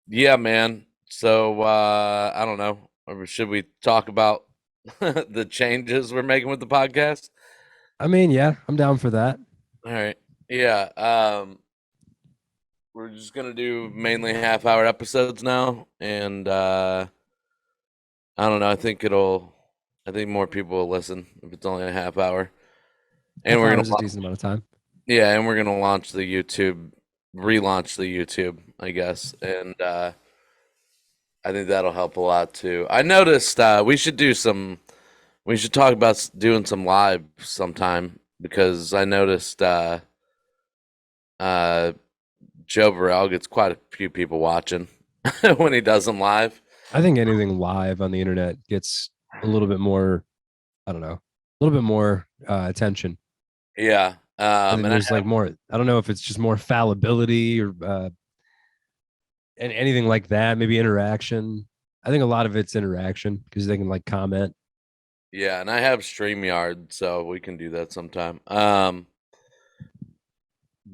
Yeah, man. So I don't know. Or should we talk about the changes we're making with the podcast? I mean, yeah, I'm down for that. All right. Yeah. We're just gonna do mainly half-hour episodes now, and I don't know. I think more people will listen if it's only a half hour. And Half we're hour gonna, is a decent amount of time. yeah, and we're gonna launch the YouTube, relaunch the YouTube, I guess, and I think that'll help a lot too. I noticed we should talk about doing some live sometime because I noticed uh, Joe Burrell gets quite a few people watching when he does them live. I think anything live on the internet gets a little bit more, I don't know, a little bit more attention. Yeah, I think and I there's like more, I don't know if it's just more fallibility or and anything like that, maybe interaction. I think a lot of it's interaction because they can like comment. yeah, and I have StreamYard, so we can do that sometime. But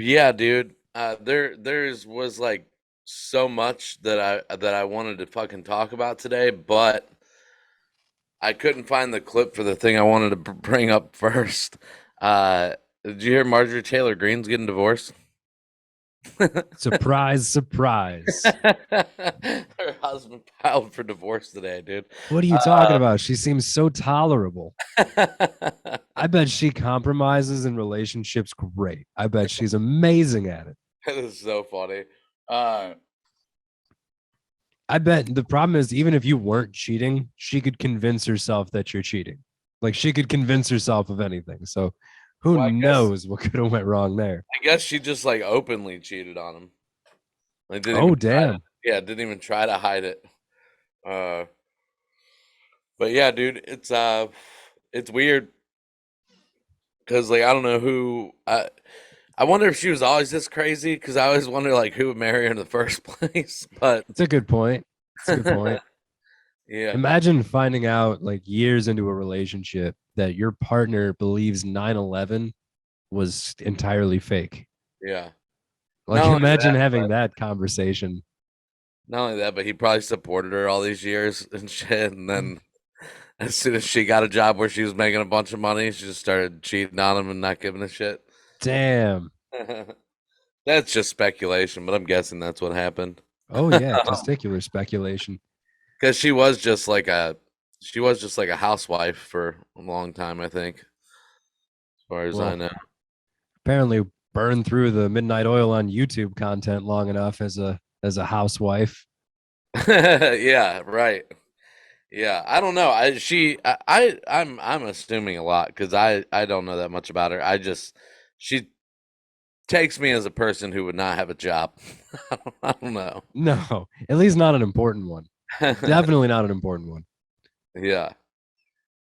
yeah, dude, there's was like so much that I wanted to fucking talk about today, but I couldn't find the clip for the thing I wanted to bring up first. Did you hear Marjorie Taylor Greene's getting divorced? Surprise, surprise. Her husband filed for divorce today, dude. What are you talking Uh, about? She seems so tolerable. that I bet she compromises in relationships great. I bet she's amazing at it. is so funny. Uh, I bet the problem is even if you weren't cheating, she could convince herself that you're cheating. Like she could convince herself of anything. So who well, knows what could have went wrong there? I guess she just like openly cheated on him. Like didn't even Oh try to, damn. yeah, didn't even try to hide it. Uh, but yeah, dude, it's weird because like I don't know who I wonder if she was always this crazy because I always wonder like who would marry her in the first place. But It's a good point. It's a good point. yeah, Imagine finding out like years into a relationship that your partner believes 9/11 was entirely fake. yeah. Like Not only imagine that, having but that conversation. he probably supported her all these years and shit. And then as soon as she got a job where she was making a bunch of money, she just started cheating on him and not giving a shit. Damn. That's just speculation, but I'm guessing that's what happened. Oh yeah, testicular speculation. Because she was just like a housewife for a long time, I think, as far as I Well, know. apparently burned through the midnight oil on YouTube content long enough as a housewife. Yeah, right. Yeah, I don't know. I'm assuming a lot because I don't know that much about her. She takes me as a person who would not have a job. I don't know. No, at least not an important one. Definitely not an important one. Yeah,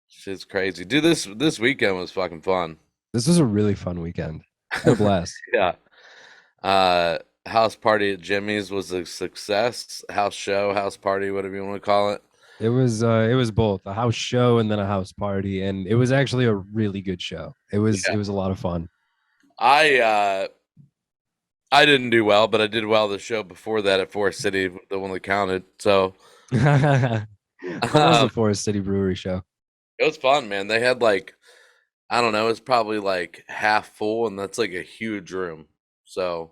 she's crazy, dude. This weekend was fucking fun. This was a really fun weekend. I had a blast. Yeah. House party at Jimmy's was a success. House show, house party, whatever you want to call it. It was both a house show and then a house party, and it was actually a really good show. Yeah. It was a lot of fun. I uh I didn't do well, but I did well the show before that at Forest City, the one that counted. So How was the um, Forest City Brewery show? it was fun, man. They had like I don't know, it's probably like half full, and that's like a huge room. So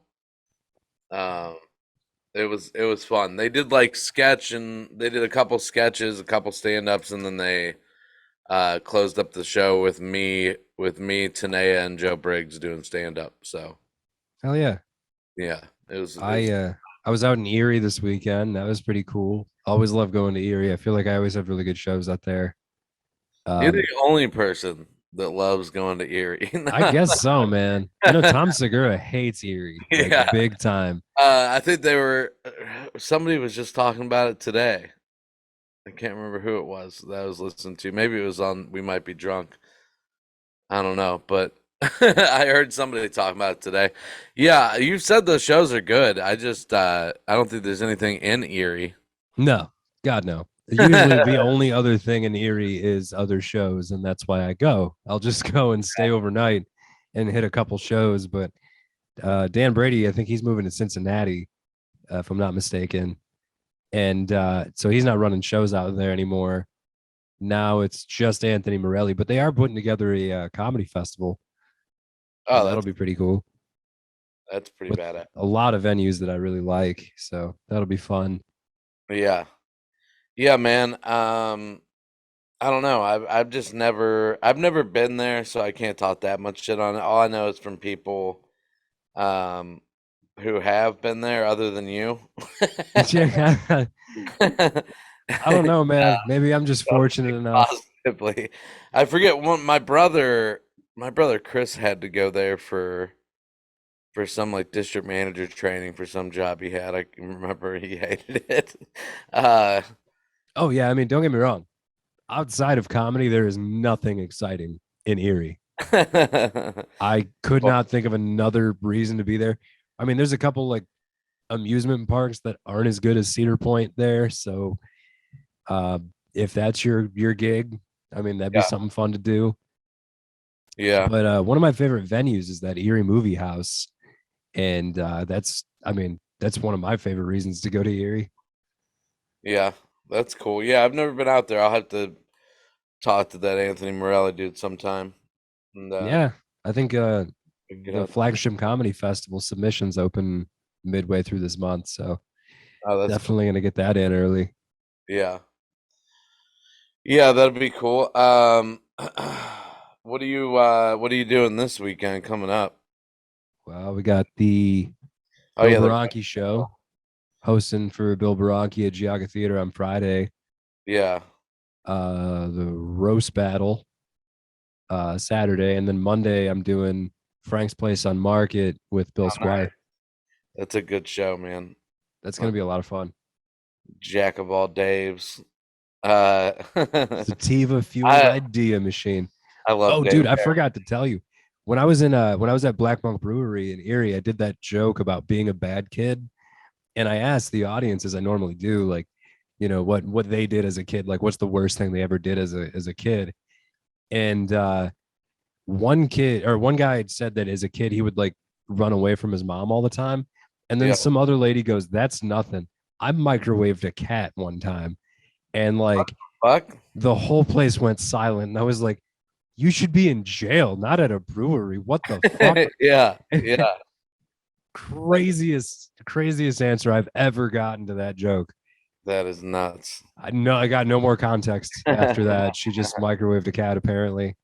um, it was fun. They did like sketch, and they did a couple sketches, a couple stand ups, and then they closed up the show with me, Tanea, and Joe Briggs doing stand up. So Hell yeah! yeah, it was. I was out in Erie this weekend. That was pretty cool. Always love going to Erie. I feel like I always have really good shows out there. You're the Um, only person that loves going to Erie. I guess so, man. I know Tom Segura hates Erie like Yeah. big time. I think they were somebody was just talking about it today. I can't remember who it was that I was listening to. Maybe it was on We Might Be Drunk. I don't know, but I heard somebody talking about it today. Yeah, you said those shows are good. I don't think there's anything in Erie. No, God no. Usually the only other thing in Erie is other shows, and that's why I go. I'll just go and stay overnight and hit a couple shows. But Dan Brady, I think he's moving to Cincinnati, if I'm not mistaken. and so he's not running shows out there anymore. Now it's just Anthony Morelli, but they are putting together a comedy festival, Oh, and that'll be pretty cool that's pretty with badass. a lot of venues that I really like. So that'll be fun. Yeah. Yeah, man. I don't know. I've never been there, so I can't talk that much shit on it. All I know is from people um who have been there other than you. I don't know, man. Maybe I'm just Don't fortunate speak enough. positively. I forget one my brother Chris had to go there for some like district manager training for some job he had. I can remember he hated it. Uh Oh yeah, I mean, don't get me wrong. Outside of comedy, there is nothing exciting in Erie. I could well, not think of another reason to be there. I mean, there's a couple like amusement parks that aren't as good as Cedar Point there. So uh, if that's your gig, I mean that'd be yeah, something fun to do. yeah, But one of my favorite venues is that Erie Movie House, and that's I mean that's one of my favorite reasons to go to Erie. yeah. That's cool. Yeah, I've never been out there. I'll have to talk to that Anthony Morelli dude sometime and Yeah, I think get the out there. flagship comedy festival submissions open midway through this month, so Oh, that's cool. definitely gonna get that in early. Yeah. Yeah, that'd be cool. What are you doing this weekend coming up? Well, we got the Oh Bill yeah, the Baranki show hosting for Bill Baranki at Geauga Theater on Friday. yeah. The roast battle Saturday, and then Monday I'm doing Frank's Place on Market with Bill Oh, nice. Squire. That's a good show, man. That's Uh, gonna be a lot of fun. Jack of all Daves. Uh, Sativa fueled I idea machine. I love Oh, Dave. dude, I forgot to tell you. When I was at Black Monk Brewery in Erie, I did that joke about being a bad kid, and I asked the audience, as I normally do, like, what they did as a kid, like what's the worst thing they ever did as a kid. And one guy had said that as a kid he would like run away from his mom all the time, and then Yeah. some other lady goes, "That's nothing. I microwaved a cat one time," and like Fuck. the whole place went silent, and I was like, "You should be in jail, not at a brewery. What the fuck?" Yeah. Yeah. Craziest answer I've ever gotten to that joke. That is nuts. I got no more context after that. She just microwaved a cat apparently.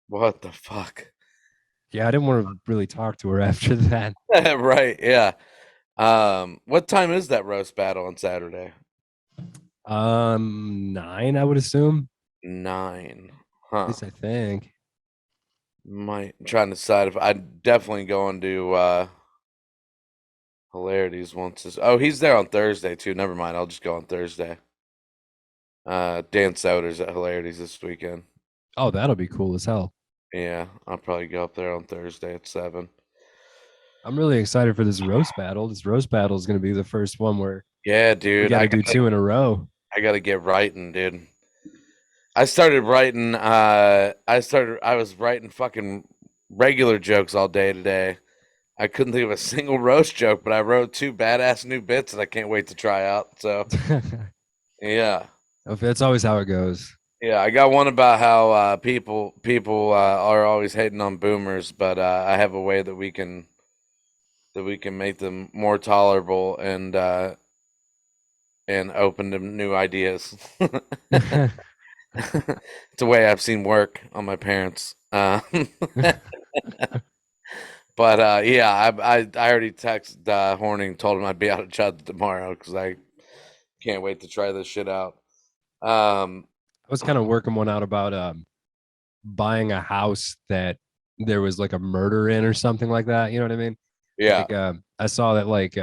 What the fuck? Yeah, I didn't want to really talk to her after that. Right. Yeah. What time is that roast battle on Saturday? 9, I would assume. 9. At Huh. least I think. I'm trying to decide if I'd definitely going to Hilarities once. Oh, he's there on Thursday too. Never mind. I'll just go on Thursday. Dan Soder's at Hilarities this weekend. Oh, that'll be cool as hell. Yeah, I'll probably go up there on Thursday at 7. I'm really excited for this roast battle. This roast battle is going to be the first one where Yeah, we dude. got I to do gotta two in a row. I gotta get writing, dude. I started writing I was writing fucking regular jokes all day today. I couldn't think of a single roast joke, but I wrote two badass new bits that I can't wait to try out. So yeah. That's always how it goes. Yeah, I got one about how people are always hating on boomers, but I have a way that we can make them more tolerable and open to new ideas. It's a way I've seen work on my parents. But yeah, I already texted Horning, told him I'd be out of Chud tomorrow because I can't wait to try this shit out. Um, I was kind of working one out about buying a house that there was like a murder in or something like that. You know what I mean? yeah, Like I saw that like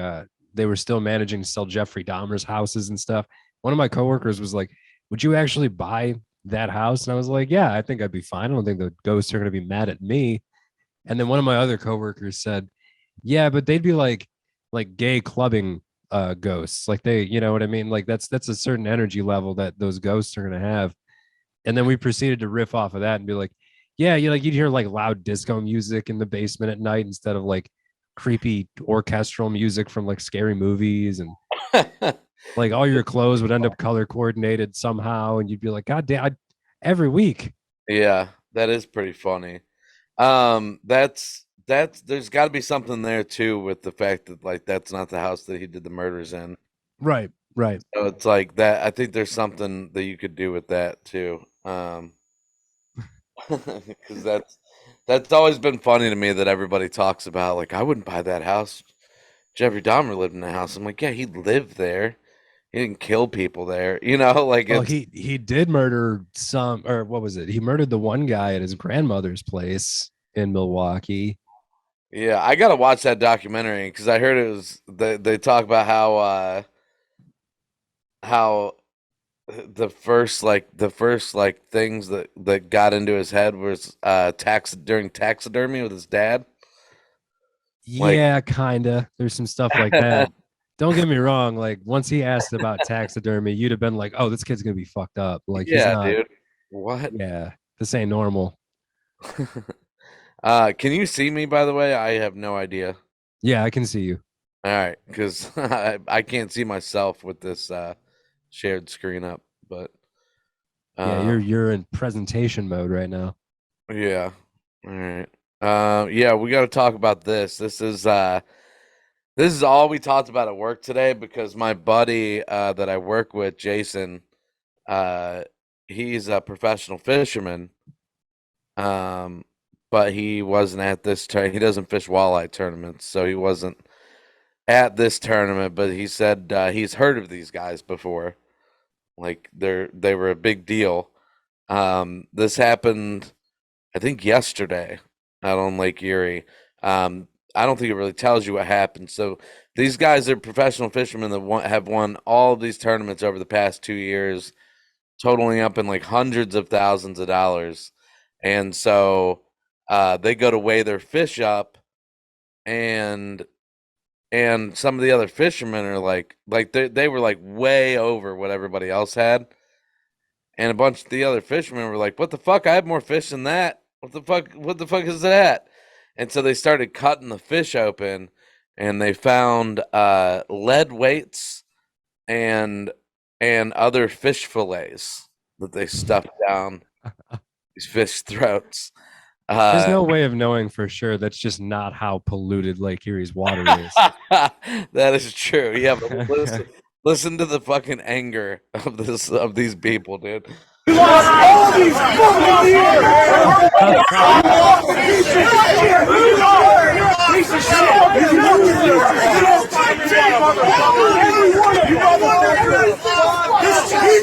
they were still managing to sell Jeffrey Dahmer's houses and stuff. One of my coworkers was like, "Would you actually buy that house?" And I was like, "Yeah, I think I'd be fine. I don't think the ghosts are going to be mad at me." And then one of my other coworkers said, "Yeah, but they'd be like gay clubbing ghosts. Like they, you know what I mean? Like that's a certain energy level that those ghosts are going to have." And then we proceeded to riff off of that and be like, yeah, you like you'd hear like loud disco music in the basement at night instead of like creepy orchestral music from like scary movies. And Like all your clothes would end up color coordinated somehow, and you'd be like, God damn, every week. Yeah, that is pretty funny. That's there's got to be something there too with the fact that like that's not the house that he did the murders in. Right, right. So it's like that. I think there's something that you could do with that too. Because that's always been funny to me that everybody talks about. Like, I wouldn't buy that house. Jeffrey Dahmer lived in the house. I'm like, yeah, he lived there. He didn't kill people there. You know, like Well, it's he did murder some, or what was it? He murdered the one guy at his grandmother's place in Milwaukee. yeah. I gotta watch that documentary because I heard it was they talk about how the first things that got into his head was taxidermy with his dad. Like, Yeah, kinda. There's some stuff like that. Don't get me wrong. Like once he asked about taxidermy, you'd have been like, "Oh, this kid's gonna be fucked up. Like he's yeah, not. dude. What? Yeah, this ain't normal." Can you see me, by the way? I have no idea. Yeah, I can see you. All right, because I can't see myself with this shared screen up, but Yeah, uh, you're in presentation mode right now. yeah. All right. Yeah, we got to talk about this. This is all we talked about at work today because my buddy that I work with, Jason, uh, he's a professional fisherman. Um, but he wasn't at this turn. He doesn't fish walleye tournaments, so he wasn't at this tournament. But he said he's heard of these guys before. Like they were a big deal. This happened, I think, yesterday out on Lake Erie. I don't think it really tells you what happened. So these guys are professional fishermen that have won all of these tournaments over the past 2 years, totaling up in like hundreds of thousands of dollars. And so they go to weigh their fish up, and some of the other fishermen are like they were like way over what everybody else had, and a bunch of the other fishermen were like, "What the fuck? I have more fish than that. What the fuck? What the fuck is that?" And so they started cutting the fish open, and they found lead weights and other fish fillets that they stuffed down these fish throats. There's Uh, no way of knowing for sure. That's just not how polluted Lake Erie's water is. that is true. Yeah, but listen to the fucking anger of these people, dude. All these fucking years! Piece of shit! Piece of shit! He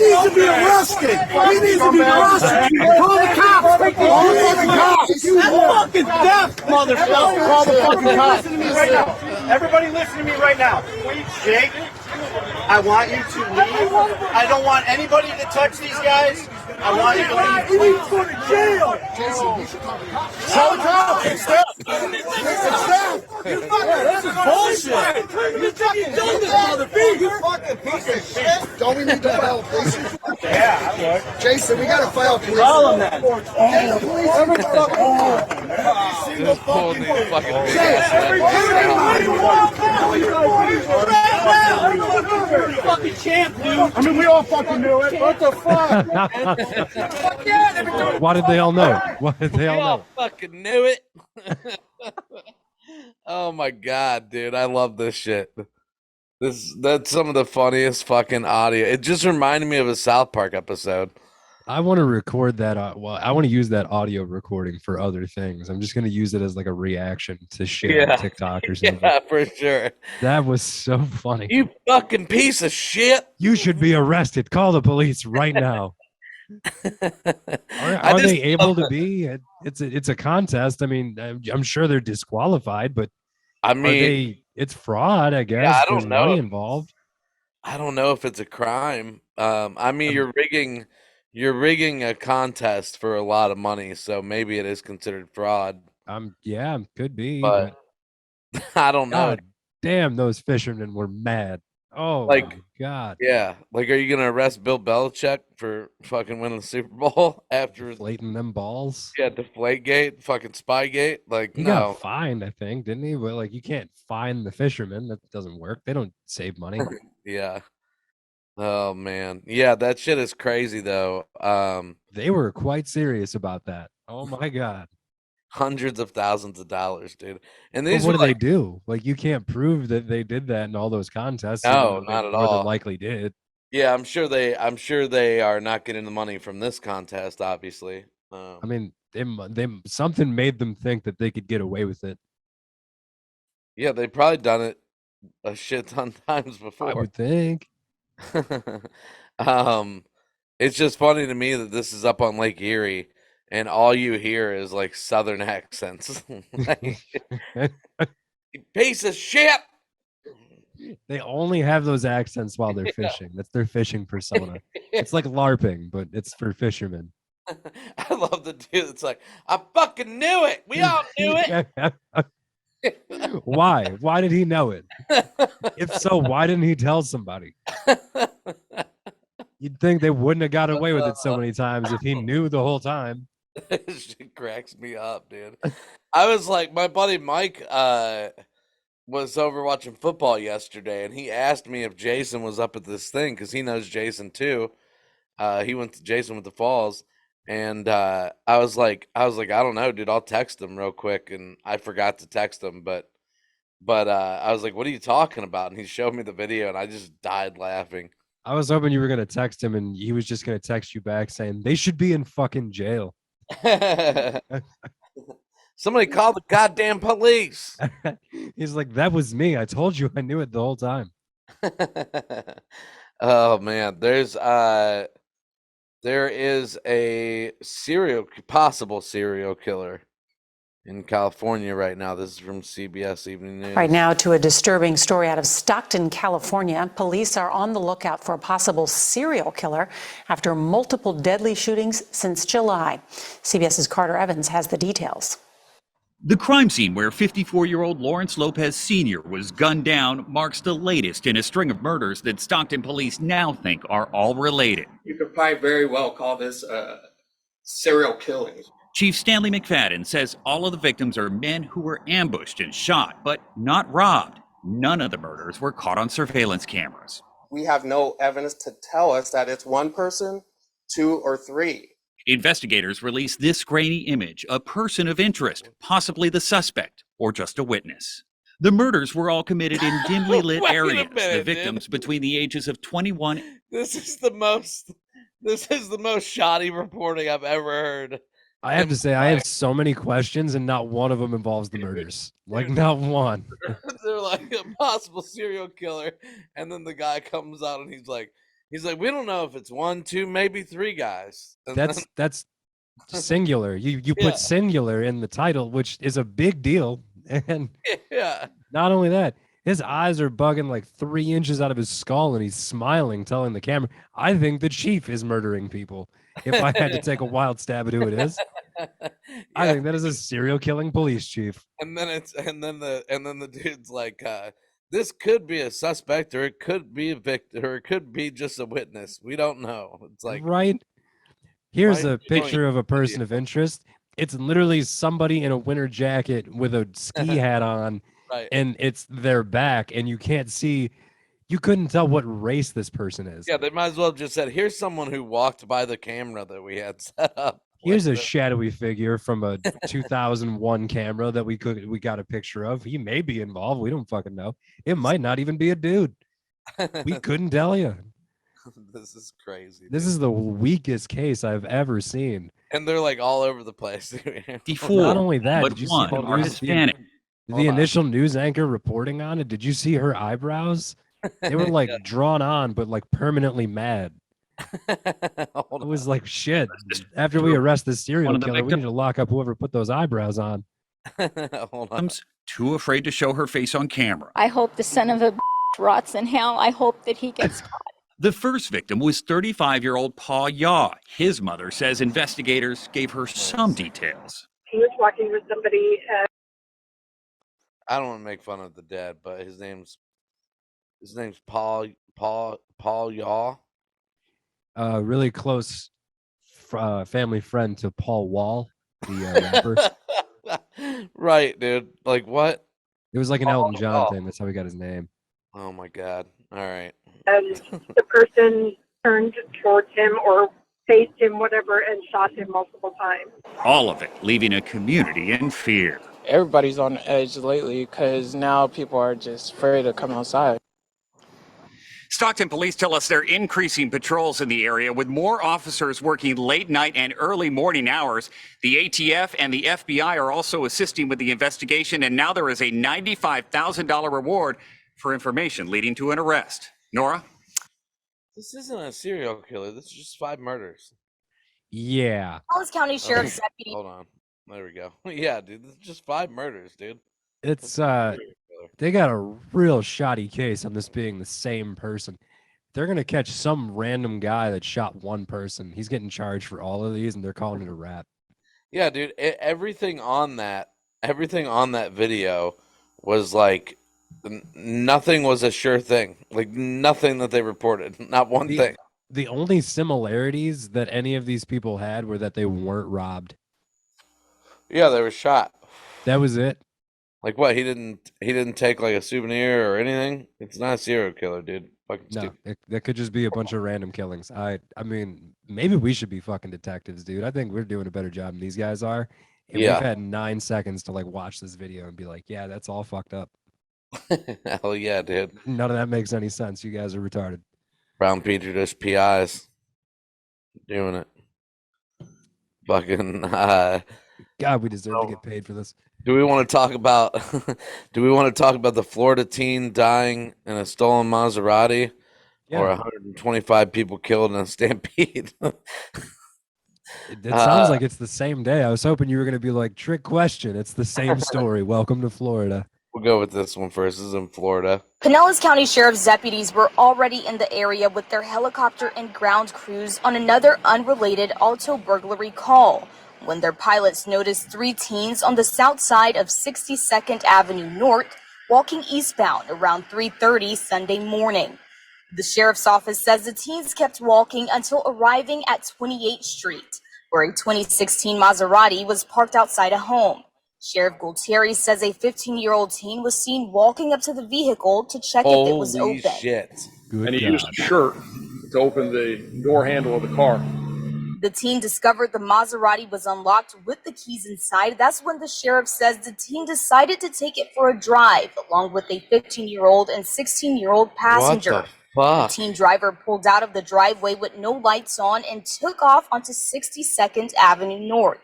needs to be arrested! He needs to be prosecuted! Call the cops! Call the fucking cops! You fucking deaf motherfucker! Call the fucking cops! Listen to me right now. Everybody listen to me right now. Jake, I want you to leave. I don't want anybody to touch these guys. I want you to leave. You need to go to jail. Jason, you should call the cops. Call the cops. It's them. It's them. You fucking, this is bullshit. You fucking done this, motherfucker. You fucking piece of shit. Don't we need to file a police report? Yeah, I would. Jason, we gotta file a police report. Call them then. Get the police report. Just pulling these fucking big Fucking champ, dude. I mean, we all fucking knew it. What the fuck? Why did they all know? Why did they We all all know? fucking knew it. Oh my god, dude, I love this shit. That's some of the funniest fucking audio. It just reminded me of a South Park episode. I want to record that. Well, I want to use that audio recording for other things. I'm just going to use it as like a reaction to share on Yeah, TikTok or something. yeah, for sure. That was so funny. You fucking piece of shit. You should be arrested. Call the police right now. Are I are just they able to be? It's a contest. I mean, I'm sure they're disqualified, but I are mean, they? It's fraud, I yeah, guess. There's money involved. I don't know if it's a crime. I mean, Um, you're rigging a contest for a lot of money, so maybe it is considered fraud. yeah, could be, But but I don't know. God damn, those fishermen were mad. Oh Like, my God. yeah, like, are you gonna arrest Bill Belichick for fucking winning the Super Bowl after Deflating them balls. yeah, Deflategate, fucking Spygate? Like, He got no, fined, I think, didn't he? But like, you can't fine the fishermen. That doesn't work. They don't save money. yeah. Oh man. Yeah, that shit is crazy though. They were quite serious about that. Oh my god. Hundreds of thousands of dollars, dude. And But these what were do like, they do? Like, you can't prove that they did that in all those contests, even no, though they not at more than all. likely did. Yeah, I'm sure they are not getting the money from this contest, obviously. I mean, they something made them think that they could get away with it. Yeah, they've probably done it a shit ton times I before. would think. um, it's just funny to me that this is up on Lake Erie, and all you hear is like Southern accents. Like, "You piece of shit." They only have those accents while they're fishing. That's their fishing persona. It's like LARPing, but it's for fishermen. I love the dude. It's like, I fucking knew it. We all knew it. Why? Why did he know it? If so, why didn't he tell somebody? You'd think they wouldn't have got away with it so many times if he knew the whole time. Shit cracks me up, dude. I was like, my buddy Mike was over watching football yesterday, and he asked me if Jason was up at this thing because he knows Jason too. He went to Jason with the Falls, and I was like, I don't know, dude. I'll text him real quick, and I forgot to text him, but I was like, what are you talking about? And he showed me the video, and I just died laughing. I was hoping you were gonna text him and he was just gonna text you back saying they should be in fucking jail. Somebody call the goddamn police. He's like, that was me. I told you I knew it the whole time. Oh man, there is a possible serial killer in California right now. This is from CBS Evening News. Right now to a disturbing story out of Stockton, California. Police are on the lookout for a possible serial killer after multiple deadly shootings since July. CBS's Carter Evans has the details. The crime scene where 54-year-old Lawrence Lopez Sr. was gunned down marks the latest in a string of murders that Stockton police now think are all related. You could probably very well call this serial killing. Chief Stanley McFadden says all of the victims are men who were ambushed and shot, but not robbed. None of the murders were caught on surveillance cameras. We have no evidence to tell us that it's one person, two, or three. Investigators released this grainy image, a person of interest, possibly the suspect, or just a witness. The murders were all committed in dimly lit Wait a areas. minute, The victims dude. between the ages of 21. This is the most shoddy reporting I've ever heard. I have to say, I have so many questions, and not one of them involves the murders. Like, not one. They're like a possible serial killer, and then the guy comes out and he's like, we don't know if it's one, two, maybe three guys. And That's singular. You Yeah. put singular in the title, which is a big deal. And yeah, not only that, his eyes are bugging like 3 inches out of his skull, and he's smiling, telling the camera, "I think the chief is murdering people." If I had to take a wild stab at who it is, I yeah. think that is a serial killing police chief. And then the dude's like, this could be a suspect, or it could be a victim, or it could be just a witness. We don't know. It's like, Right? Here's why a picture of a person of interest. It's literally somebody in a winter jacket with a ski hat on, right. and it's their back, and you can't see. You couldn't tell what race this person is. Yeah, they might as well have just said, here's someone who walked by the camera that we had set up. Here's a shadowy figure from a 2001 camera that we got a picture of. He may be involved. We don't fucking know. It might not even be a dude. We couldn't tell you. This is crazy. This is the weakest case I've ever seen. And they're like all over the place. Not only that, but did you see one the are news? Hispanic. The initial news anchor reporting on it? Did you see her eyebrows? They were like drawn on, but like permanently mad. It was like, shit. After we arrest this serial killer, we need to lock up whoever put those eyebrows on. Hold on. Too afraid to show her face on camera. I hope the son of a rots in hell. I hope that he gets caught. The first victim was 35-year-old Paul Yaw. His mother says investigators gave her some details. He was walking with somebody. I don't want to make fun of the dead, but his name's Paul Yaw. Really close family friend to Paul Wall, the rapper. Right, dude. Like what? It was like an Elton John thing. That's how he got his name. Oh my god. All right. and the person turned towards him or faced him, whatever, and shot him multiple times. All of it leaving a community in fear. Everybody's on edge lately because now people are just afraid to come outside. Stockton police tell us they're increasing patrols in the area with more officers working late night and early morning hours. The ATF and the FBI are also assisting with the investigation, and now there is a $95,000 reward for information leading to an arrest. Nora? This isn't a serial killer. This is just 5 murders. Yeah. Dallas County Sheriff's Deputy. Hold on. There we go. Yeah, dude. This is just 5 murders, dude. It's they got a real shoddy case on this being the same person. They're gonna catch some random guy that shot one person. He's getting charged for all of these, and they're calling it a rap. Yeah, dude. Everything on that video was like nothing was a sure thing. Like nothing that they reported. Not one thing. The only similarities that any of these people had were that they weren't robbed. Yeah, they were shot. That was it. Like what? He didn't take like a souvenir or anything. It's not a serial killer, dude. Fucking No, stupid. that could just be a bunch of random killings. I mean, maybe we should be fucking detectives, dude. I think we're doing a better job than these guys are. And Yeah. we've had 9 seconds to like watch this video and be like, yeah, that's all fucked up. Hell yeah, dude. None of that makes any sense. You guys are retarded. Brown Petri dish PIs doing it. Fucking God, we deserve to get paid for this. do we want to talk about the Florida teen dying in a stolen Maserati or 125 people killed in a stampede? It sounds like it's the same day. I was hoping you were going to be like, trick question. It's the same story. Welcome to Florida. We'll go with this one first. This is in Florida. Pinellas County Sheriff's deputies were already in the area with their helicopter and ground crews on another unrelated auto burglary call when their pilots noticed 3 teens on the south side of 62nd Avenue North walking eastbound around 3:30 Sunday morning. The sheriff's office says the teens kept walking until arriving at 28th Street, where a 2016 Maserati was parked outside a home. Sheriff Gultieri says a 15-year-old teen was seen walking up to the vehicle to check if it was Holy open. shit. Good And he God. used a shirt to open the door handle of the car. The teen discovered the Maserati was unlocked with the keys inside. That's when the sheriff says the teen decided to take it for a drive, along with a 15-year-old and 16-year-old passenger. What the fuck? The teen driver pulled out of the driveway with no lights on and took off onto 62nd Avenue North.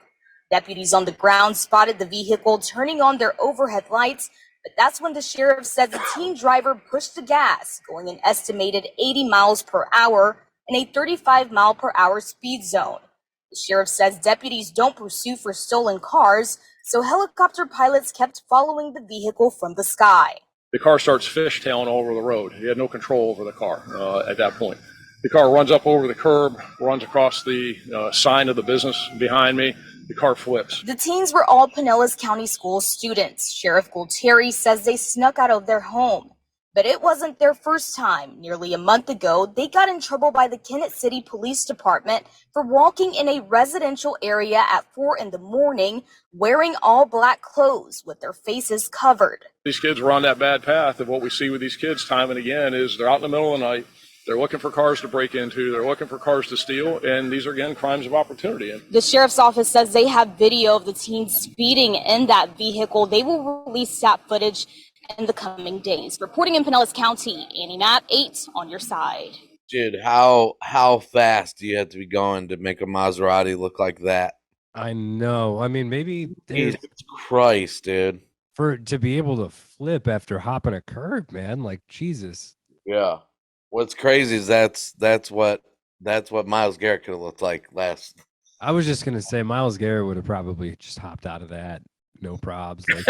Deputies on the ground spotted the vehicle turning on their overhead lights, but that's when the sheriff said the teen driver pushed the gas, going an estimated 80 miles per hour in a 35 mile per hour speed zone. The sheriff says deputies don't pursue for stolen cars, so helicopter pilots kept following the vehicle from the sky. The car starts fishtailing over the road. He had no control over the car at that point. The car runs up over the curb, runs across the sign of the business behind me. The car flips. The teens were all Pinellas County School students. Sheriff Gultieri says they snuck out of their home. But it wasn't their first time. Nearly a month ago, they got in trouble by the Kennett City Police Department for walking in a residential area at 4 in the morning, wearing all black clothes with their faces covered. These kids were on that bad path of what we see with these kids time and again is they're out in the middle of the night. They're looking for cars to break into. They're looking for cars to steal. And these are, again, crimes of opportunity. The sheriff's office says they have video of the teens speeding in that vehicle. They will release that footage in the coming days. Reporting in Pinellas County, Annie Matt, 8 on your side. Dude, how fast do you have to be going to make a Maserati look like that? I know. I mean, maybe Jesus Christ, dude. to be able to flip after hopping a curb, man. Like, Jesus. Yeah. What's crazy is that's what Miles Garrett could have looked like last. I was just gonna say Miles Garrett would have probably just hopped out of that. No probs. Like,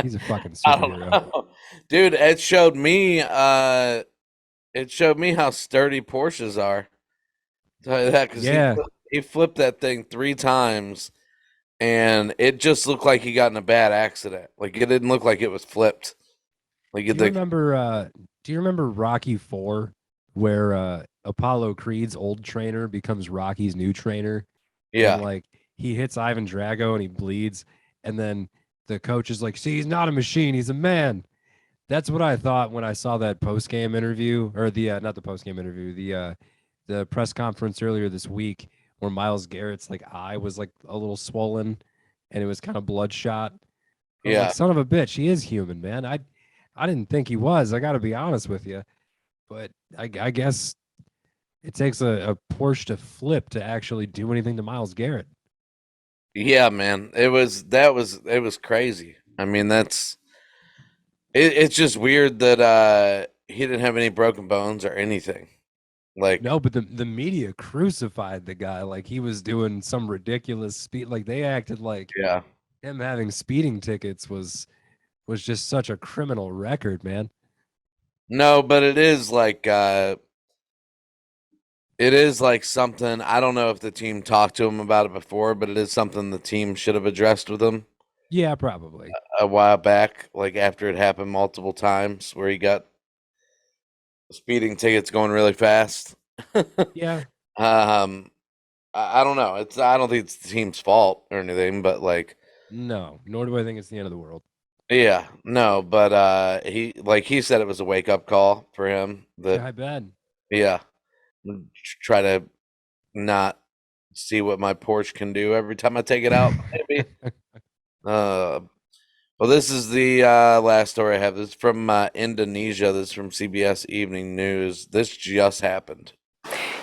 he's a fucking superhero. Dude, it showed me how sturdy Porsches are. I'll tell you that, because he flipped that thing 3 times and it just looked like he got in a bad accident. Like, it didn't look like it was flipped. Like, do you remember Rocky 4, where Apollo Creed's old trainer becomes Rocky's new trainer? Yeah. And, like, he hits Ivan Drago and he bleeds, and then the coach is like, "See, he's not a machine, he's a man." That's what I thought when I saw that post game interview, or the not the post game interview, the press conference earlier this week where Miles Garrett's like eye was like a little swollen and it was kind of bloodshot. I was like, Yeah. son of a bitch, he is human, man. I didn't think he was. I got to be honest with you, but I guess it takes a Porsche to flip to actually do anything to Miles Garrett. Yeah, man. It was crazy. I mean, it's just weird that he didn't have any broken bones or anything. Like, No, but the media crucified the guy like he was doing some ridiculous speed. Like they acted like yeah. him having speeding tickets was just such a criminal record, man. No, but it is like something. I don't know if the team talked to him about it before, but it is something the team should have addressed with him Yeah, probably. a while back, like after it happened multiple times where he got speeding tickets going really fast. Yeah, um I don't know. I don't think it's the team's fault or anything, but like no, nor do I think it's the end of the world. yeah, no, but he said it was a wake up call for him that Yeah, I bet. yeah, try to not see what my Porsche can do every time I take it out, maybe. Uh well, this is the last story I have. This is from Indonesia. This is from CBS Evening News. This just happened.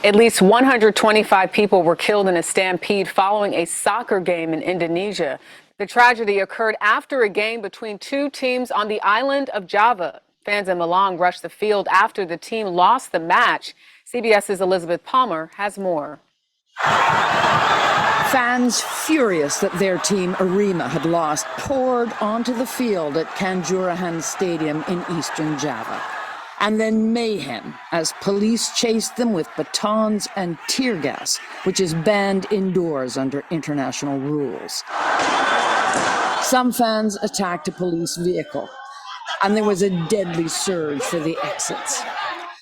At least 125 people were killed in a stampede following a soccer game in Indonesia. The tragedy occurred after a game between two teams on the island of Java. Fans in Malang rushed the field after the team lost the match. CBS's Elizabeth Palmer has more. Fans furious that their team Arema had lost poured onto the field at Kanjuruhan Stadium in eastern Java. And then mayhem as police chased them with batons and tear gas, which is banned indoors under international rules. Some fans attacked a police vehicle, and there was a deadly surge for the exits.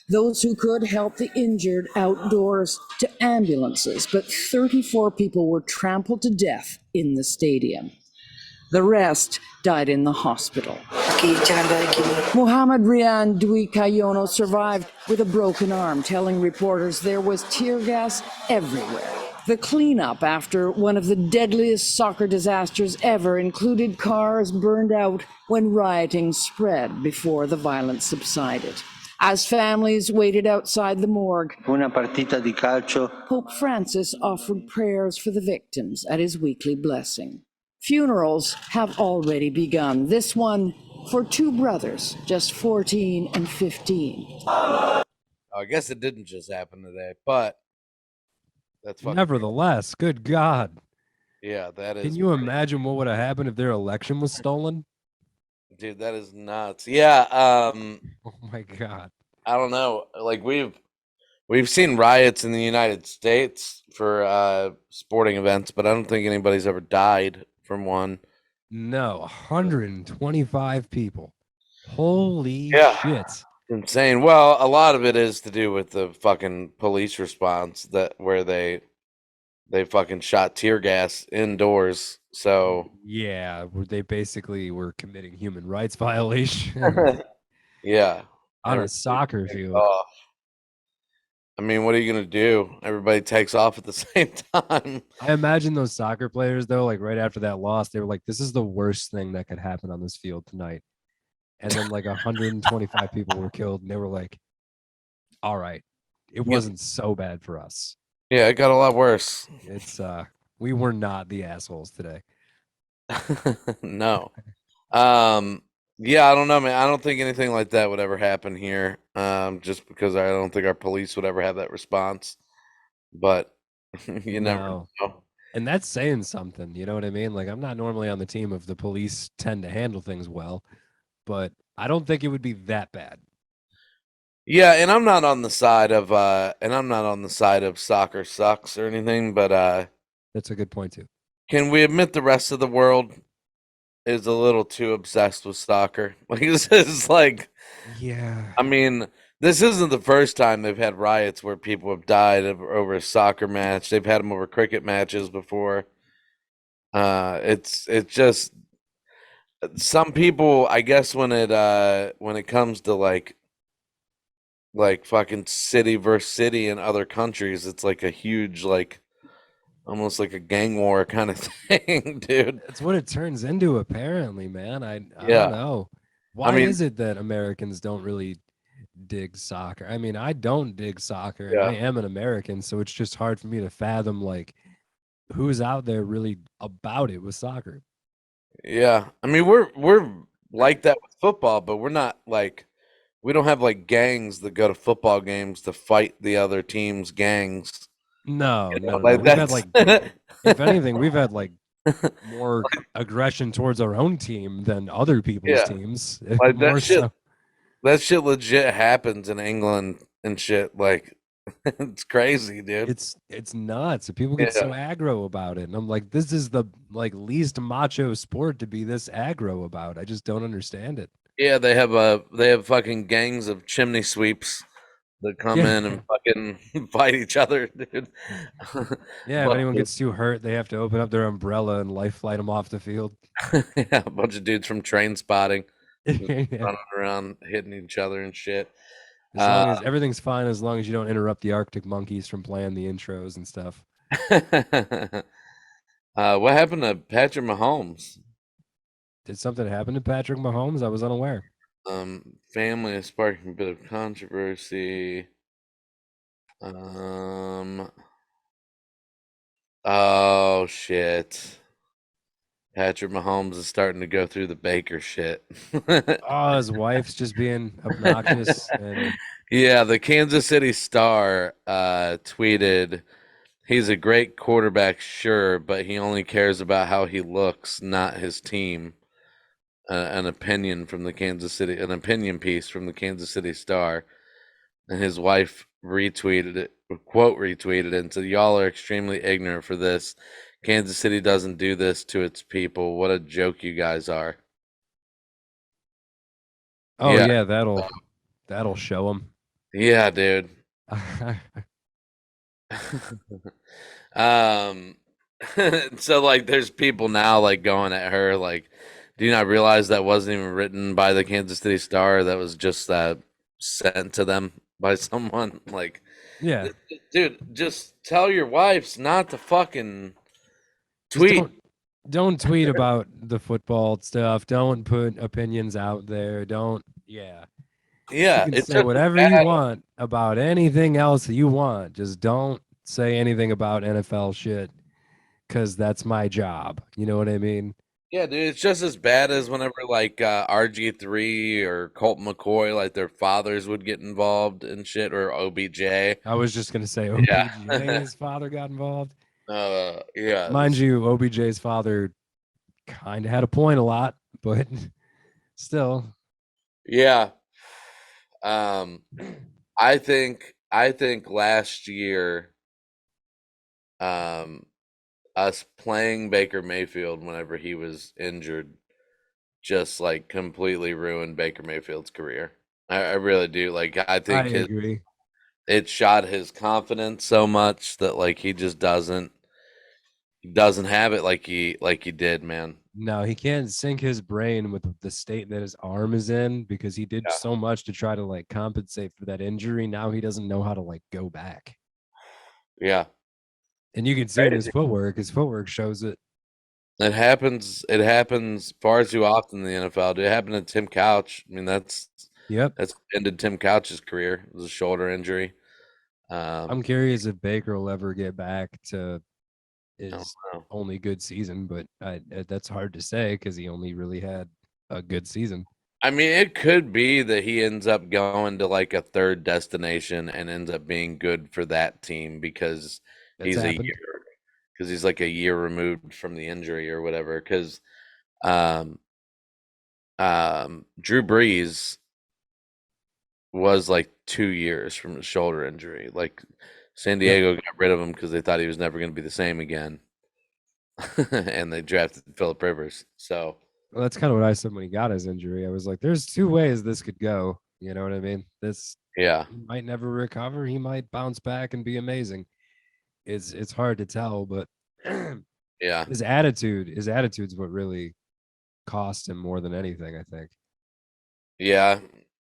Those who could helped the injured outdoors to ambulances, but 34 people were trampled to death in the stadium. The rest died in the hospital. Muhammad Rian Dwi Kayono survived with a broken arm, telling reporters there was tear gas everywhere. The cleanup after one of the deadliest soccer disasters ever included cars burned out when rioting spread before the violence subsided. As families waited outside the morgue, Pope Francis offered prayers for the victims at his weekly blessing. Funerals have already begun. This one for two brothers, just 14 and 15. I guess it didn't just happen today, but that's fucking Nevertheless, good God. yeah, that Can is you imagine what would have happened if their election was stolen? dude, that is nuts. Yeah, Oh my God. I don't know. Like we've seen riots in the United States for sporting events, but I don't think anybody's ever died from one. No, 125 people. Holy Yeah. shit. Insane. Well, a lot of it is to do with the fucking police response that where they fucking shot tear gas indoors. So Yeah, where they basically were committing human rights violations yeah, on a everybody soccer takes field. off. I mean, what are you gonna do? Everybody takes off at the same time. I imagine those soccer players though, like right after that loss, they were like, "This is the worst thing that could happen on this field tonight." And then like 125 people were killed, and they were like, "All right, it Yeah, wasn't so bad for us. yeah, it got a lot worse. It's we were not the assholes today." No. Um, yeah, I don't know, man. I don't think anything like that would ever happen here. Just because I don't think our police would ever have that response. But you never No. know. And that's saying something, you know what I mean? Like I'm not normally on the team of the police tend to handle things well, but I don't think it would be that bad. Yeah, and I'm not on the side of soccer sucks or anything, but That's a good point too. can we admit the rest of the world is a little too obsessed with soccer? Like this is like Yeah. I mean, this isn't the first time they've had riots where people have died over a soccer match. They've had them over cricket matches before. It's just some people, I guess, when it comes to like fucking city versus city in other countries, it's like a huge like almost like a gang war kind of thing, dude. That's what it turns into, apparently, man. I don't Yeah. know. I Why mean, is it that Americans don't really dig soccer? I mean, I don't dig soccer and I yeah. am an American, so it's just hard for me to fathom like who's out there really about it with soccer. Yeah. I mean, we're like that with football, but we're not like we don't have like gangs that go to football games to fight the other team's gangs. No, You no, know, no, no. like We've had that's like, if anything, we've had like more aggression towards our own team than other people's yeah. teams. Like More so. that shit legit happens in England and shit. Like it's crazy, dude. It's nuts. People get so Yeah. aggro about it. And I'm like, this is the like least macho sport to be this aggro about. I just don't understand it. Yeah, they have fucking gangs of chimney sweeps that come Yeah. in and fucking fight each other, dude. Yeah, if Bunch anyone of, gets too hurt, they have to open up their umbrella and life flight them off the field. yeah, a bunch of dudes from train spotting just Yeah. running around hitting each other and shit. As Uh, long as everything's fine, as long as you don't interrupt the Arctic monkeys from playing the intros and stuff. what happened to Patrick Mahomes? Did something happen to Patrick Mahomes? I was unaware. Family is sparking a bit of controversy. Um, oh shit. Patrick Mahomes is starting to go through the Baker shit. Oh, his wife's just being obnoxious and Yeah, the Kansas City Star tweeted, "He's a great quarterback, sure, but he only cares about how he looks, not his team." An opinion piece from the Kansas City Star, and his wife retweeted it, quote retweeted it, and said, "Y'all are extremely ignorant for this. Kansas City doesn't do this to its people. What a joke you guys are." oh Yeah, yeah, that'll show him. yeah, dude. Um, so like, there's people now like going at her like, do you not realize that wasn't even written by the Kansas City Star? That was just sent to them by someone. Like, Yeah. dude, just tell your wives not to fucking Just tweet. don't tweet about the football stuff. Don't put opinions out there. Don't yeah. You Yeah, can it's say just as whatever you bad. want about anything else that you want. Just don't say anything about NFL shit because that's my job. You know what I mean? Yeah, dude, it's just as bad as whenever like RG3 or Colt McCoy, like their fathers would get involved and shit, or OBJ. I was just gonna say Yeah. OBJ's father got involved. Yeah. Mind you, OBJ's father kind of had a point a lot, but still. Yeah. Um, I think last year, um, us playing Baker Mayfield whenever he was injured just like completely ruined Baker Mayfield's career. I really do. Like I I think his agree. it shot his confidence so much that like he just doesn't have it like he did, man. No, he can't sync his brain with the state that his arm is in because he did Yeah. so much to try to like compensate for that injury. Now he doesn't know how to like go back. Yeah. And you can see it in his Crazy. footwork. His footwork shows it. It happens far too often in the NFL. It happened to Tim Couch. I mean, Yep. that's ended Tim Couch's career. It was a shoulder injury. I'm curious if Baker will ever get back to I don't his know. only good season, but that's hard to say because he only really had a good season. I mean, it could be that he ends up going to like a third destination and ends up being good for that team because That's he's a happened. year because he's like a year removed from the injury or whatever. Because um, Drew Brees was like 2 years from a shoulder injury. Like San Yep. Diego got rid of him because they thought he was never going to be the same again, and they drafted Philip Rivers. So Well, that's kind of what I said when he got his injury. I was like, there's two ways this could go. You know what I mean? This yeah, he might never recover. He might bounce back and be amazing. It's hard to tell, but yeah, his attitude's what really cost him more than anything, I think. Yeah.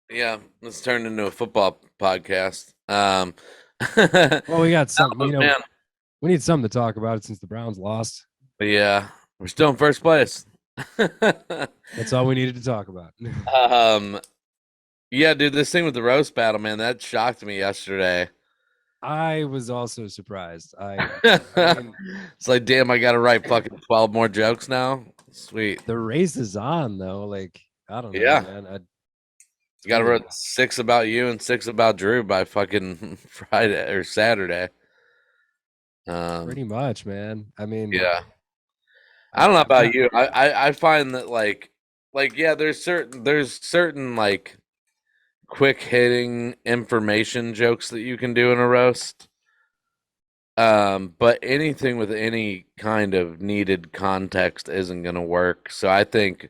Yeah. Let's turn into a football podcast. Well, we got something, but man, we need something to talk about since the Browns lost. yeah, we're still in first place. That's all we needed to talk about. um, yeah, dude, this thing with the roast battle, man, that shocked me yesterday. I was also surprised. I mean, It's like, damn, I got to write fucking 12 more jokes now. Sweet. the race is on though. Like, I don't know, Yeah. man. It's Got to weird. write 6 about you and 6 about Drew by fucking Friday or Saturday. Pretty much, man. I mean, Yeah. I don't know I've about got you. I find that like yeah, there's certain like quick hitting information jokes that you can do in a roast. But anything with any kind of needed context isn't gonna work. So I think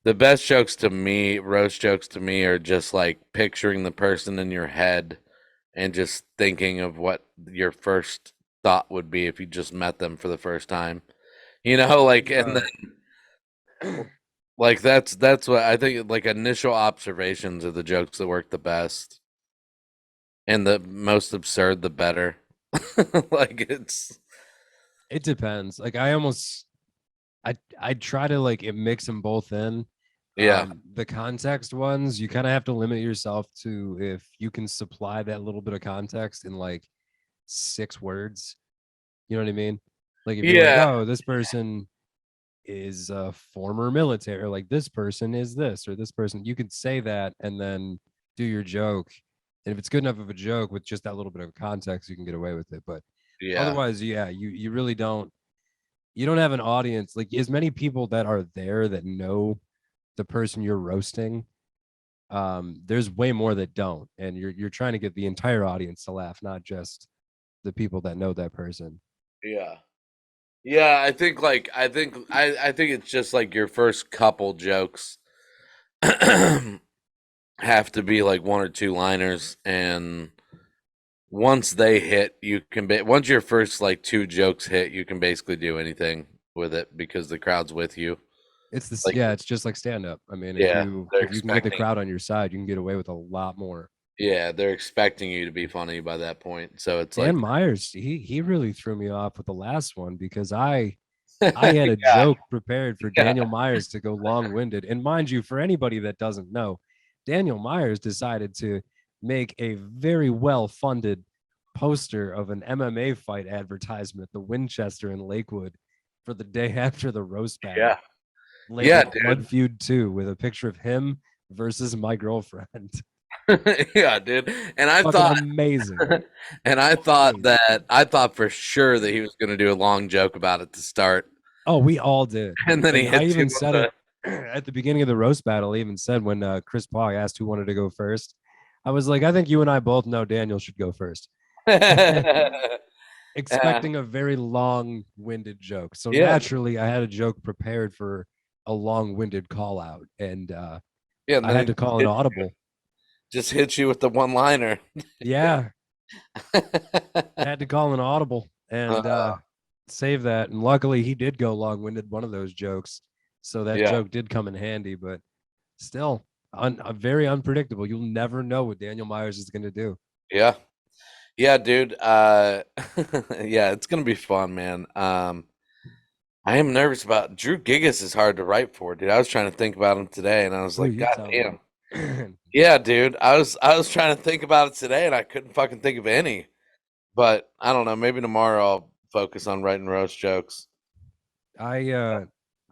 the best jokes to me, roast jokes to me, are just like picturing the person in your head and just thinking of what your first thought would be if you just met them for the first time. Like, and then like that's what I think. Like initial observations are the jokes that work the best, and the most absurd, the better. Like it depends. Like I try to like mix them both in. yeah, The context ones, you kind of have to limit yourself to if you can supply that little bit of context in like 6 words. You know what I mean? Like if you're like, yeah, oh, this person is a former military, or like this person is this, or this person, you could say that and then do your joke. And if it's good enough of a joke with just that little bit of context, you can get away with it. But yeah, otherwise, yeah, you really don't, you don't have an audience like as many people that are there that know the person you're roasting. There's way more that don't, and you're trying to get the entire audience to laugh, not just the people that know that person. yeah. Yeah, I think it's just like your first couple jokes have to be like one or two liners, and once they hit, once your first like two jokes hit, you can basically do anything with it because the crowd's with you. It's this, Like yeah, it's just like stand up. I mean, yeah, they're if you can get the expecting crowd on your side, you can get away with a lot more. yeah, they're expecting you to be funny by that point. So it's Dan like Myers, he really threw me off with the last one because I had a yeah, joke prepared for yeah, Daniel Myers to go long-winded. And mind you, for anybody that doesn't know, Daniel Myers decided to make a very well-funded poster of an MMA fight advertisement, the Winchester in Lakewood, for the day after the roast yeah. battle, Yeah, labeled Blood dude. Feud 2 with a picture of him versus my girlfriend. Yeah, dude. And I Fucking thought amazing. and Amazing. I thought for sure that he was going to do a long joke about it to start. Oh, we all did. And then he And I hits you even with said it at the beginning of the roast battle. I even said when Chris Paul asked who wanted to go first, I was like, I think you and I both know Daniel should go first. the Expecting a very long winded joke. So yeah, naturally, I had a joke prepared for a long winded call out. And yeah, and I then had to call an audible. just hits you with the one liner. Yeah, had to call an audible and save that. And luckily, he did go long winded one of those jokes. So that Yeah, joke did come in handy, but still very unpredictable. You'll never know what Daniel Myers is going to do. yeah, yeah, dude. Yeah, it's gonna be fun, man. I am nervous about Drew Gigas is hard to write for, dude. I was trying to think about him today, and I was Oh, like, you God tell me. damn. Yeah, dude. I was trying to think about it today, and I couldn't fucking think of any. But I don't know. Maybe tomorrow I'll focus on writing roast jokes. I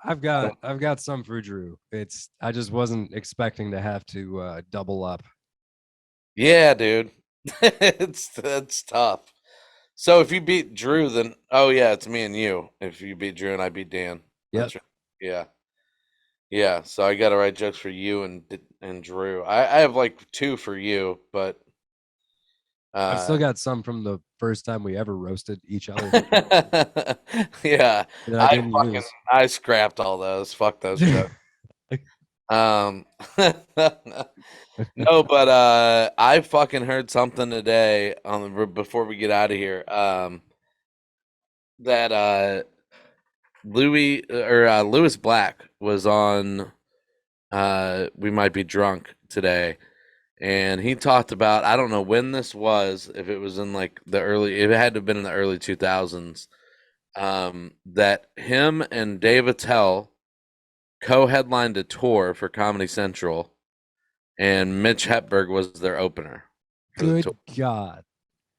I've got some for Drew. It's I just wasn't expecting to have to double up. Yeah, dude. That's tough. So if you beat Drew, then oh yeah, it's me and you. If you beat Drew and I beat Dan, Yep. that's right. Yeah, yeah. So I got to write jokes for you and Drew. I have like two for you, but I've still uh, got some from the first time we ever roasted each other yeah, that I didn't use. I scrapped all those. Fuck those jokes. Um, no, but I fucking heard something today on before we get out of here. That Louis Black was on We Might Be Drunk today, and he talked about, I don't know when this was, if it was in like the early, it had to have been in the early 2000s, that him and Dave Attell co-headlined a tour for Comedy Central, and Mitch Hepburn was their opener for the tour. Good God.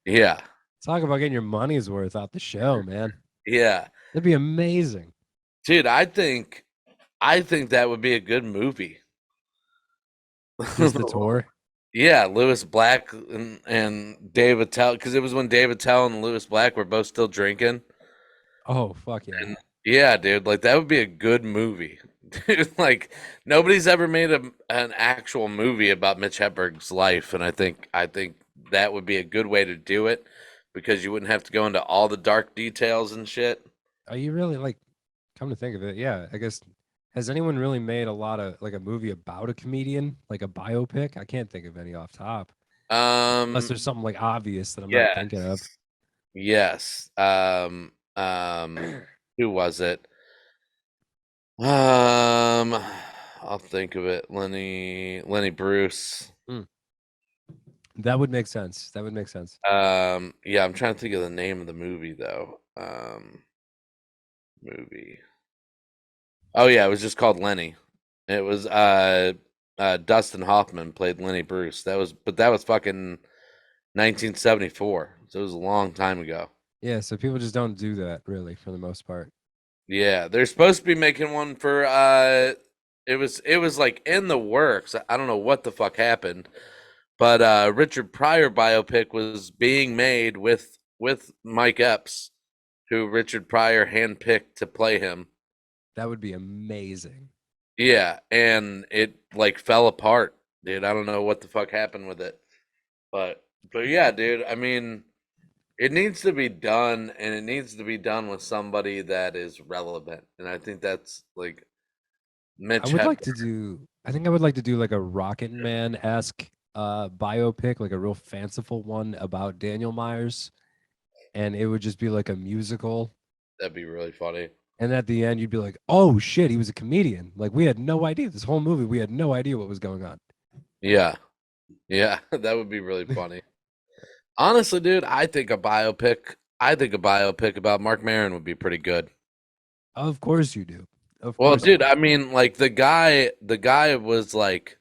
Yeah, Talk about getting your money's worth out the show, man. yeah, That'd be amazing. dude. I think that would be a good movie. Just the tour. Yeah, Lewis Black and Dave Attell, because it was when Dave Attell and Lewis Black were both still drinking. Oh, fuck yeah. And yeah, dude, like that would be a good movie. Dude, like nobody's ever made an actual movie about Mitch Hedberg's life, and I think that would be a good way to do it because you wouldn't have to go into all the dark details and shit. Are you really like, come to think of it? Yeah, I guess. Has anyone really made a lot of like a movie about a comedian, like a biopic? I can't think of any off top. Unless Um, there's something like obvious that I'm not yes, thinking of. yes. Who was it? Um, I'll think of it. Lenny Bruce. Hmm. That would make sense. That would make sense. Yeah, I'm trying to think of the name of the movie though. Movie. Oh yeah, it was just called Lenny. It was Dustin Hoffman played Lenny Bruce. That was fucking 1974. So it was a long time ago. Yeah, so people just don't do that really for the most part. Yeah, they're supposed to be making one for it was like in the works. I don't know what the fuck happened. But Richard Pryor biopic was being made with Mike Epps, who Richard Pryor handpicked to play him. That would be amazing. Yeah, and it like fell apart, dude. I don't know what the fuck happened with it. But yeah, dude, I mean, it needs to be done, and it needs to be done with somebody that is relevant. And I think that's like I Mitch would Hep. like to do I think I would like to do like a Rocket Man-esque biopic, like a real fanciful one about Daniel Myers, and it would just be like a musical. That'd be really funny. And at the end, you'd be like, "Oh shit, he was a comedian!" Like we had no idea. This whole movie, we had no idea what was going on. Yeah, yeah, that would be really funny. Honestly, dude, I think a biopic about Mark Maron would be pretty good. Of course you do. Of Well, course you dude, do. I mean, like the guy was like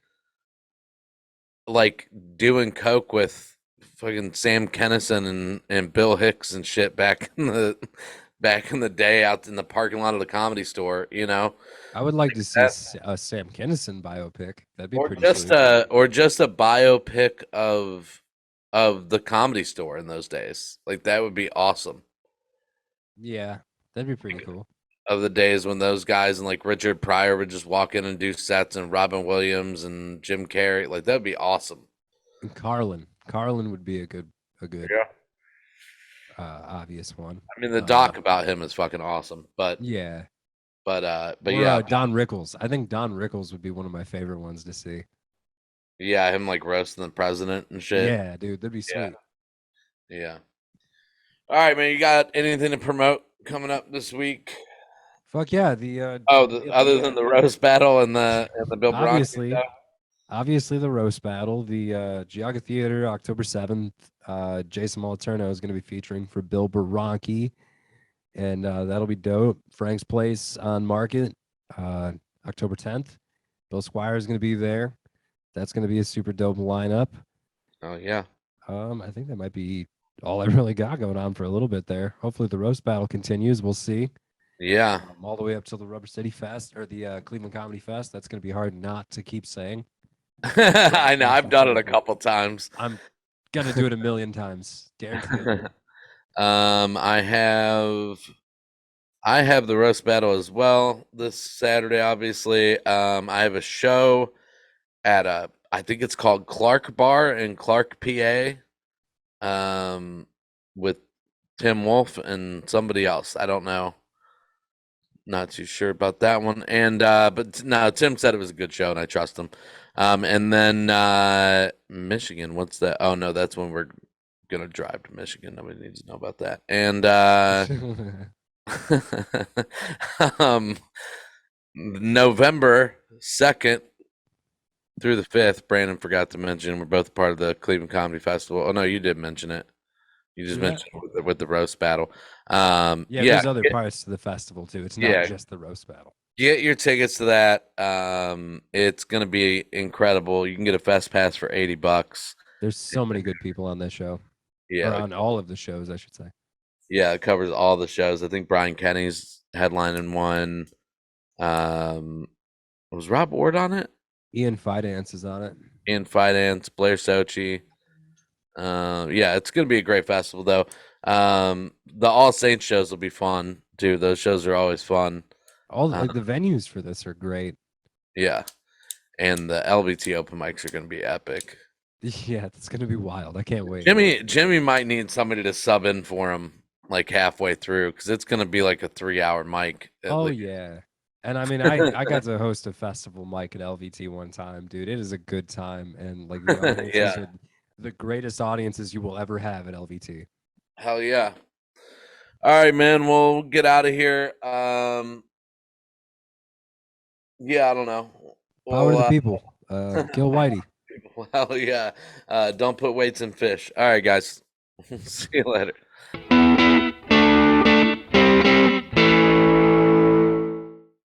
doing coke with fucking Sam Kennison and Bill Hicks and shit back in the day out in the parking lot of the Comedy Store, you know, I would like to see that, a Sam Kinison biopic. That'd be or pretty just sweet. a biopic of the Comedy Store in those days. Like that would be awesome. Yeah, that'd be pretty cool. Of the days when those guys and like Richard Pryor would just walk in and do sets, and Robin Williams and Jim Carrey, like that'd be awesome. And Carlin would be a good Yeah. obvious one. I mean, the doc about him is fucking awesome, but Yeah, but or yeah, Don Rickles. I think Don Rickles would be one of my favorite ones to see. yeah, him like roasting the president and shit. Yeah, dude, that'd be Yeah, sweet. yeah. All right, man. You got anything to promote coming up this week? Fuck yeah, Oh, I'll be at other than the roast battle and the Bill Bronx obviously stuff. obviously the roast battle, the Geauga Theater, October 7th. Jason Moliterno is going to be featuring for Bill Baranki, and that'll be dope. Frank's Place on Market, uh, October 10th. Bill Squire is going to be there. That's going to be a super dope lineup. Oh yeah, I think that might be all I really got going on for a little bit there. Hopefully the roast battle continues. We'll see. yeah. All the way up till the Rubber City Fest or the Cleveland Comedy Fest. That's going to be hard not to keep saying. I know. I've done it a couple times. I'm gonna do it a million times, guaranteed. I have the roast battle as well this Saturday. Obviously, I have a show at I think it's called Clark Bar in Clark, PA, with Tim Wolf and somebody else. I don't know. Not too sure about that one. And but no, Tim said it was a good show, and I trust him. And then Michigan. What's that? Oh no, that's when we're gonna drive to Michigan. Nobody needs to know about that. And um, November 2nd through the 5th. Brandon forgot to mention we're both part of the Cleveland Comedy Festival. Oh no, you did mention it. You just Do that? mentioned with the roast battle. Yeah, Yeah, there's other parts to the festival too. It's not yeah. just the roast battle. Get your tickets to that. It's gonna be incredible. You can get a fest pass for $80. There's so many good people on this show, or Yeah, on all of the shows, I should say. yeah, it covers all the shows. I think Brian Kenny's headlining one. Um, was Rob Ward on it? Ian Fidance is on it. Ian Fidance, Blair Sochi. Yeah, it's gonna be a great festival though. The All Saints shows will be fun too. Those shows are always fun. All Uh, the venues for this are great. yeah, and the LBT open mics are gonna be epic. Yeah, it's gonna be wild. I can't wait. Jimmy might need somebody to sub in for him like halfway through because it's gonna be like a 3-hour mic. At Oh least. yeah. And I mean, I got to host a festival mic at LVT one time, dude. It is a good time, and like the audiences Yeah, are the greatest audiences you will ever have at LVT. hell yeah. All right, man. We'll get out of here. Yeah, I don't know. Power to the Well, people. Gil Whitey. hell yeah. Don't put weights in fish. All right, guys. See you later.